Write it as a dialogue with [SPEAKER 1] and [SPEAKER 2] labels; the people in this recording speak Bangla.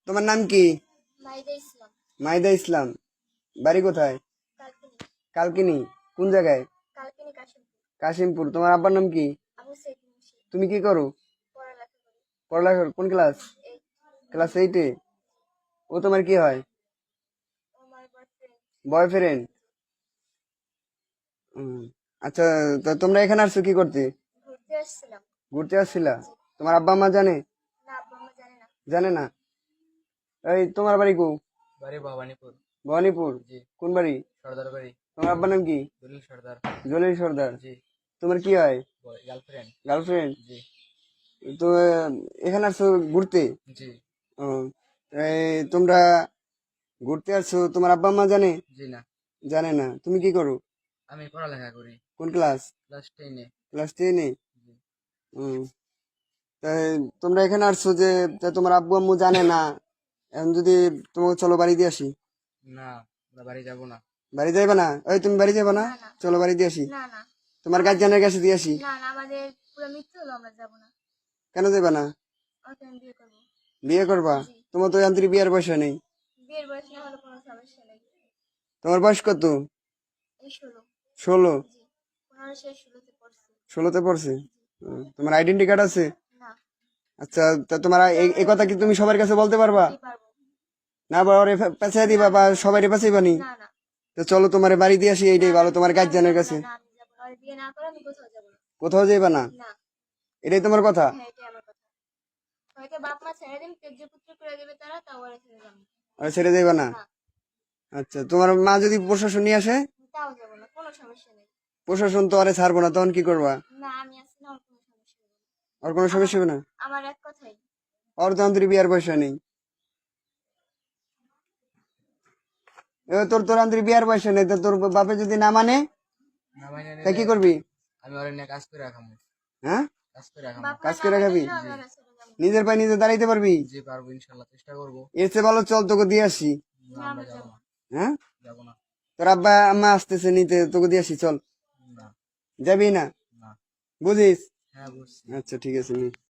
[SPEAKER 1] তোমার নাম কি?
[SPEAKER 2] মাইদা ইসলাম।
[SPEAKER 1] মাইদা ইসলাম। বাড়ি কোথায়?
[SPEAKER 2] কালকিনি।
[SPEAKER 1] কালকিনি। কোন জায়গায়?
[SPEAKER 2] কালকিনি কাশিমপুর।
[SPEAKER 1] কাশিমপুর। তোমার আব্বার নাম কি?
[SPEAKER 2] আবু সাইদ মুন্সি।
[SPEAKER 1] তুমি কি করো?
[SPEAKER 2] পড়ালেখা করি।
[SPEAKER 1] পড়ালেখা করো? কোন ক্লাস?
[SPEAKER 2] এই
[SPEAKER 1] ক্লাস 8-এ। ও তোমার কি হয়?
[SPEAKER 2] ও আমার বয়ফ্রেন্ড।
[SPEAKER 1] বয়ফ্রেন্ড। আচ্ছা, তা তোমরা এখানে আসছো কি করতে?
[SPEAKER 2] ঘুরতে আসছিলাম।
[SPEAKER 1] ঘুরতে আসছিলা? তোমার আব্বা আম্মা জানে?
[SPEAKER 2] না, আব্বা আম্মা জানে না।
[SPEAKER 1] জানে না? এই তোমার বাড়ি কো?
[SPEAKER 3] বাড়ি ভবানীপুর।
[SPEAKER 1] ভবানীপুর।
[SPEAKER 3] জি।
[SPEAKER 1] কোন বাড়ি?
[SPEAKER 3] সর্দার বাড়ি।
[SPEAKER 1] তোমার আব্বার নাম কি?
[SPEAKER 3] দলিল সর্দার।
[SPEAKER 1] জলিল সর্দার।
[SPEAKER 3] জি।
[SPEAKER 1] তোমার কি হয়?
[SPEAKER 3] গার্লফ্রেন্ড।
[SPEAKER 1] গার্লফ্রেন্ড।
[SPEAKER 3] জি।
[SPEAKER 1] তো এখানে আসছো ঘুরতে?
[SPEAKER 3] জি।
[SPEAKER 1] ও, তোমরা ঘুরতে আসছো, তোমার আব্বা আম্মা জানে?
[SPEAKER 3] জি না।
[SPEAKER 1] জানে না। তুমি কি করো?
[SPEAKER 3] আমি পড়ালেখা করি
[SPEAKER 1] কোন ক্লাস?
[SPEAKER 3] ক্লাস 10-এ।
[SPEAKER 1] ক্লাস 10-এ।
[SPEAKER 3] জি।
[SPEAKER 1] তাই তোমরা এখানে আসছো যে তা তোমার আব্বু আম্মু জানে না, এখন যদি তোমাকে চলো বাড়ি দিয়ে আসি।
[SPEAKER 3] না, আমরা বাড়ি যাব না।
[SPEAKER 1] বাড়ি যাইবা না? ওই তুমি বাড়ি যাবা না?
[SPEAKER 2] না না
[SPEAKER 1] চলো বাড়ি দিয়ে আসি।
[SPEAKER 2] না না
[SPEAKER 1] তোমার গার্জিয়ানের কাছে দিয়ে আসি।
[SPEAKER 2] না না, আমাদের পুরো মিথ্যে হলো, আমরা যাবো না।
[SPEAKER 1] কেন যাইবা না?
[SPEAKER 2] ওকে আমি বিয়ে করবো।
[SPEAKER 1] বিয়ে করবা?
[SPEAKER 2] জি।
[SPEAKER 1] তোমার তো আন্তরিক বিয়ের বয়স নেই।
[SPEAKER 2] বিয়ের বয়স না হলে কোনো সমস্যা নেই।
[SPEAKER 1] তোমার বয়স কত?
[SPEAKER 2] এই 16।
[SPEAKER 1] 16?
[SPEAKER 2] জি। 15 শেষ 16-তে পড়ছি।
[SPEAKER 1] 16-তে পড়ছে? তোমার আইডেন্টি কার্ড আছে?
[SPEAKER 2] না।
[SPEAKER 1] আচ্ছা, তা তোমার এই কথা কি তুমি সবার কাছে বলতে পারবা?
[SPEAKER 2] কি পারবো?
[SPEAKER 1] না বা ওরে পেঁচাই দিবা বা সবাই পেঁচাইবানি?
[SPEAKER 2] না না
[SPEAKER 1] তো চলো তোমার বাড়ি দিয়ে আসি, এইটাই ভালো তোমার গার্জিয়ানের কাছে।
[SPEAKER 2] না, আমি যাবো না। আর বিয়ে না করে আমি কোথাও যাবো না।
[SPEAKER 1] কোথাও যাইবা না?
[SPEAKER 2] না।
[SPEAKER 1] এটাই তোমার কথা?
[SPEAKER 2] হ্যাঁ, এটাই আমার কথা। হয়তো বাপ মা ছেড়ে দিন, তেজ্য পুত্র করে দেবে তারা, তাও আর ছেড়ে যাবো না।
[SPEAKER 1] আর ছেড়ে যাইবা না?
[SPEAKER 2] না,
[SPEAKER 1] আচ্ছা, তোমার মা যদি প্রশাসন নিয়ে আসে?
[SPEAKER 2] তাও যাবো না, কোনো সমস্যা নেই।
[SPEAKER 1] প্রশাসন তো আরে ছাড়বো না, তখন কি করবা?
[SPEAKER 2] না, আমি আছি না, ওর কোনো সমস্যা নেই।
[SPEAKER 1] আর কোনো সমস্যা হবে না?
[SPEAKER 2] আমার এক কথাই।
[SPEAKER 1] ওর তো আন্তরিক বিয়ার পয়সা নেই। তোর তোর আন্তরিক বিয়ার পয়সা নেই, তো তোর বাপে যদি না মানে
[SPEAKER 3] না মানে
[SPEAKER 1] তা কি
[SPEAKER 3] নিলে
[SPEAKER 1] করবি?
[SPEAKER 3] আমি ওর নিয়ে কাজ করে রাখাবো।
[SPEAKER 1] হ্যাঁ,
[SPEAKER 3] কাজ করে রাখাবো।
[SPEAKER 2] বাপ মা
[SPEAKER 1] কাজ
[SPEAKER 2] না
[SPEAKER 1] করে
[SPEAKER 2] মানে
[SPEAKER 1] খাবি?
[SPEAKER 2] দিলেও আমি ওরা ছেড়ে যাবো না।
[SPEAKER 1] নিজের পায়ে নিজে দাঁড়াইতে পারবি?
[SPEAKER 3] জি পারবো, ইনশাল্লাহ চেষ্টা করবো।
[SPEAKER 1] এর চেয়ে ভালো চল তোকে দিয়ে আসি।
[SPEAKER 3] না,
[SPEAKER 2] না,
[SPEAKER 3] আমরা
[SPEAKER 2] আমরা
[SPEAKER 3] যাবো
[SPEAKER 2] যাবো
[SPEAKER 3] না।
[SPEAKER 2] না।
[SPEAKER 1] হ্যাঁ,
[SPEAKER 3] যাবো না।
[SPEAKER 1] তোর আব্বা আম্মা আসতেছে নিতে, তোকে দিয়ে আসি, চল।
[SPEAKER 3] না।
[SPEAKER 1] যাবি না?
[SPEAKER 3] না।
[SPEAKER 1] বুঝিস?
[SPEAKER 3] হ্যাঁ বুঝছি।
[SPEAKER 1] আচ্ছা, ঠিক আছে নি।